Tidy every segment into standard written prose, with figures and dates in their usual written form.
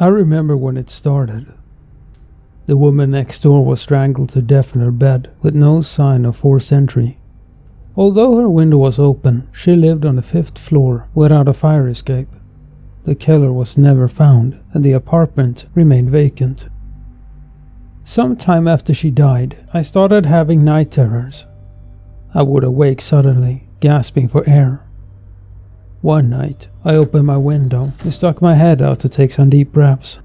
I remember when it started. The woman next door was strangled to death in her bed with no sign of forced entry. Although her window was open, she lived on the 5th floor without a fire escape. The killer was never found and the apartment remained vacant. Sometime after she died, I started having night terrors. I would awake suddenly, gasping for air. One night, I opened my window and stuck my head out to take some deep breaths.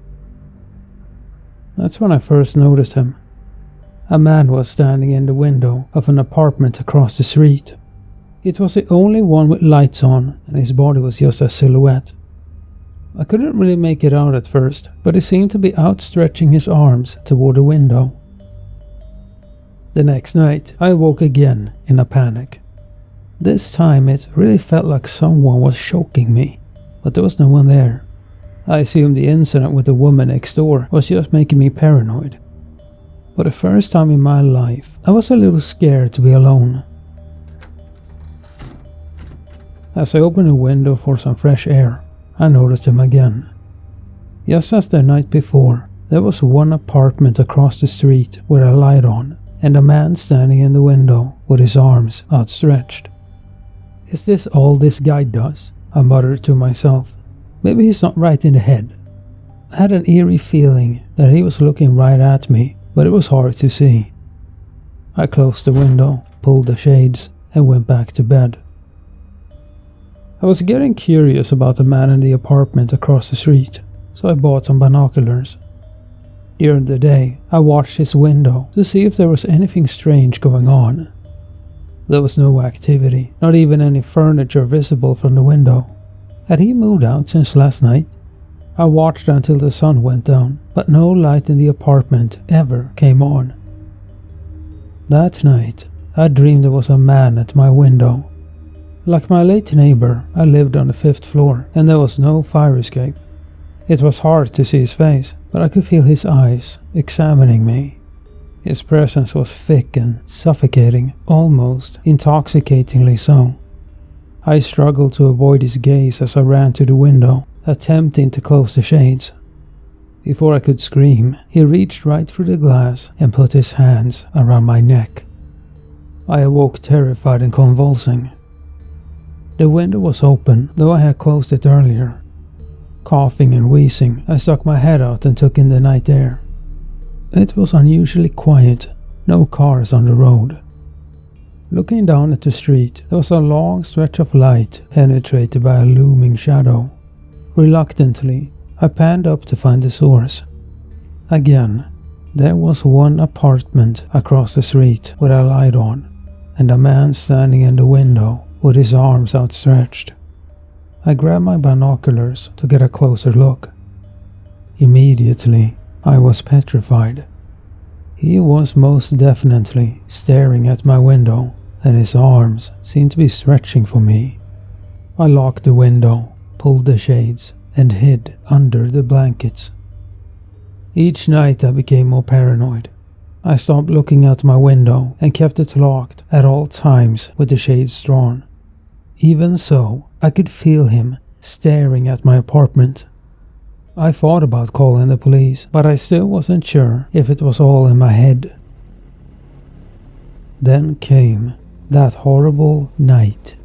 That's when I first noticed him. A man was standing in the window of an apartment across the street. It was the only one with lights on, and his body was just a silhouette. I couldn't really make it out at first, but he seemed to be outstretching his arms toward the window. The next night, I awoke again in a panic. This time it really felt like someone was choking me, but there was no one there. I assumed the incident with the woman next door was just making me paranoid. For the first time in my life, I was a little scared to be alone. As I opened the window for some fresh air, I noticed him again. Just as the night before, there was one apartment across the street with a light on, and a man standing in the window with his arms outstretched. Is this all this guy does? I muttered to myself. Maybe he's not right in the head. I had an eerie feeling that he was looking right at me, but it was hard to see. I closed the window, pulled the shades, and went back to bed. I was getting curious about the man in the apartment across the street, so I bought some binoculars. During the day, I watched his window to see if there was anything strange going on. There was no activity, not even any furniture visible from the window. Had he moved out since last night? I watched until the sun went down, but no light in the apartment ever came on. That night, I dreamed there was a man at my window. Like my late neighbor, I lived on the 5th floor, and there was no fire escape. It was hard to see his face, but I could feel his eyes examining me. His presence was thick and suffocating, almost intoxicatingly so. I struggled to avoid his gaze as I ran to the window, attempting to close the shades. Before I could scream, he reached right through the glass and put his hands around my neck. I awoke terrified and convulsing. The window was open, though I had closed it earlier. Coughing and wheezing, I stuck my head out and took in the night air. It was unusually quiet, no cars on the road. Looking down at the street, there was a long stretch of light penetrated by a looming shadow. Reluctantly, I panned up to find the source. Again, there was one apartment across the street with a light on, and a man standing in the window with his arms outstretched. I grabbed my binoculars to get a closer look. Immediately, I was petrified. He was most definitely staring at my window, and his arms seemed to be stretching for me. I locked the window, pulled the shades, and hid under the blankets. Each night I became more paranoid. I stopped looking out my window and kept it locked at all times with the shades drawn. Even so, I could feel him staring at my apartment. I thought about calling the police, but I still wasn't sure if it was all in my head. Then came that horrible night.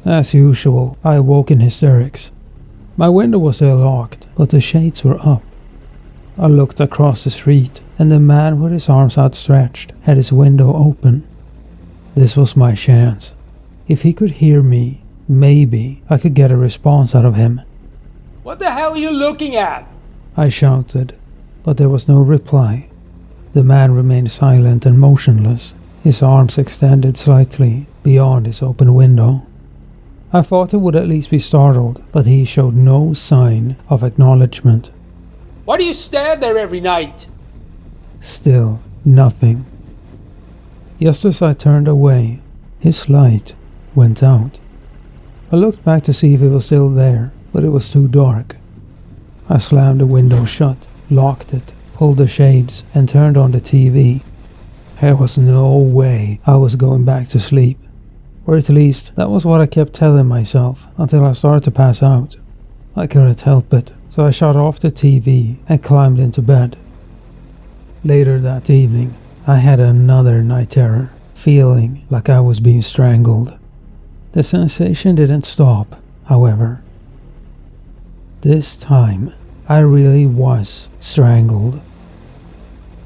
As usual, I awoke in hysterics. My window was still locked, but the shades were up. I looked across the street, and the man with his arms outstretched had his window open. This was my chance. If he could hear me, maybe I could get a response out of him. What the hell are you looking at? I shouted, but there was no reply. The man remained silent and motionless, his arms extended slightly beyond his open window. I thought he would at least be startled, but he showed no sign of acknowledgement. Why do you stand there every night? Still nothing. Just as I turned away, his light went out. I looked back to see if it was still there, but it was too dark. I slammed the window shut, locked it, pulled the shades, and turned on the TV. There was no way I was going back to sleep. Or at least, that was what I kept telling myself until I started to pass out. I couldn't help it, so I shut off the TV and climbed into bed. Later that evening, I had another night terror, feeling like I was being strangled. The sensation didn't stop, however. This time, I really was strangled.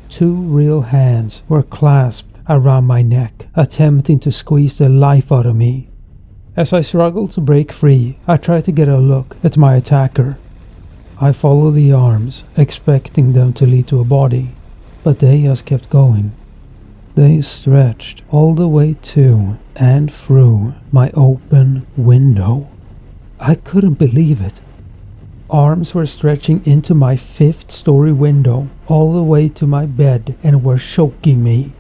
2 real hands were clasped around my neck, attempting to squeeze the life out of me. As I struggled to break free, I tried to get a look at my attacker. I followed the arms, expecting them to lead to a body, but they just kept going. They stretched all the way to and through my open window. I couldn't believe it. Arms were stretching into my 5th-story window all the way to my bed and were choking me.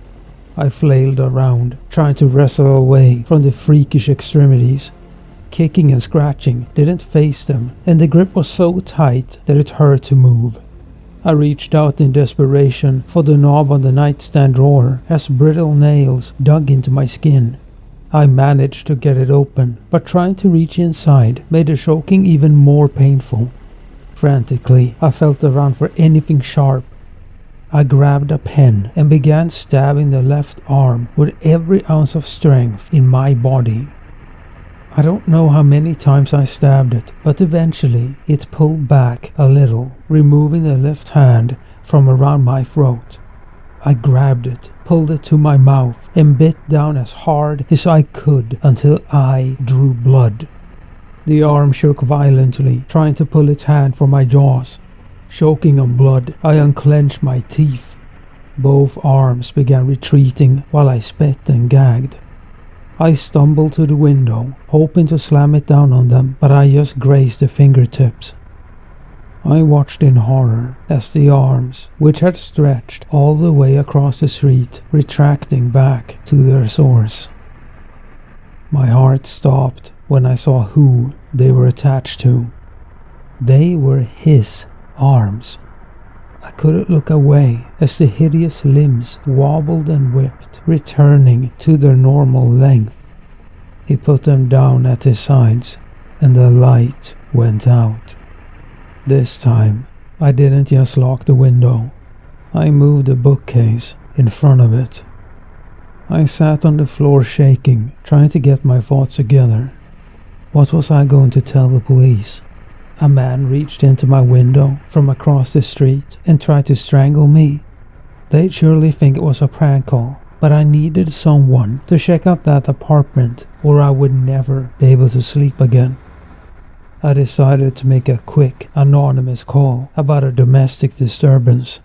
I flailed around, trying to wrestle away from the freakish extremities. Kicking and scratching didn't faze them, and the grip was so tight that it hurt to move. I reached out in desperation for the knob on the nightstand drawer as brittle nails dug into my skin. I managed to get it open, but trying to reach inside made the choking even more painful. Frantically, I felt around for anything sharp. I grabbed a pen and began stabbing the left arm with every ounce of strength in my body. I don't know how many times I stabbed it, but eventually it pulled back a little, removing the left hand from around my throat. I grabbed it, pulled it to my mouth, and bit down as hard as I could until I drew blood. The arm shook violently, trying to pull its hand from my jaws. Choking on blood, I unclenched my teeth. Both arms began retreating while I spit and gagged. I stumbled to the window, hoping to slam it down on them, but I just grazed the fingertips. I watched in horror as the arms, which had stretched all the way across the street, retracting back to their source. My heart stopped when I saw who they were attached to. They were his arms. I couldn't look away as the hideous limbs wobbled and whipped, returning to their normal length. He put them down at his sides, and the light went out. This time, I didn't just lock the window. I moved the bookcase in front of it. I sat on the floor shaking, trying to get my thoughts together. What was I going to tell the police? A man reached into my window from across the street and tried to strangle me. They'd surely think it was a prank call, but I needed someone to check out that apartment or I would never be able to sleep again. I decided to make a quick, anonymous call about a domestic disturbance.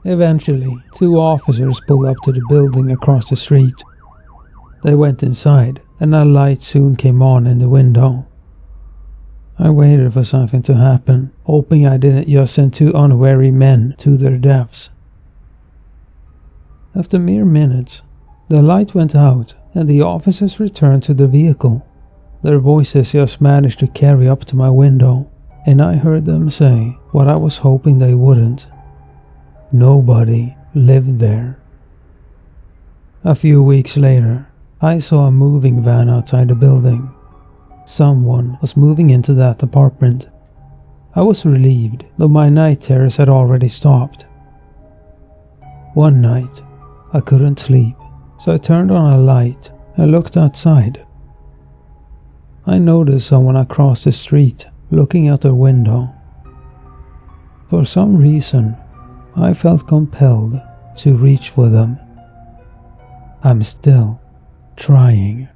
Eventually, 2 officers pulled up to the building across the street. They went inside, and a light soon came on in the window. I waited for something to happen, hoping I didn't just send 2 unwary men to their deaths. After mere minutes, the light went out and the officers returned to the vehicle. Their voices just managed to carry up to my window, and I heard them say what I was hoping they wouldn't. Nobody lived there. A few weeks later, I saw a moving van outside the building. Someone was moving into that apartment. I was relieved, though my night terrors had already stopped. One night, I couldn't sleep, so I turned on a light and looked outside. I noticed someone across the street looking out their window. For some reason, I felt compelled to reach for them. I'm still trying.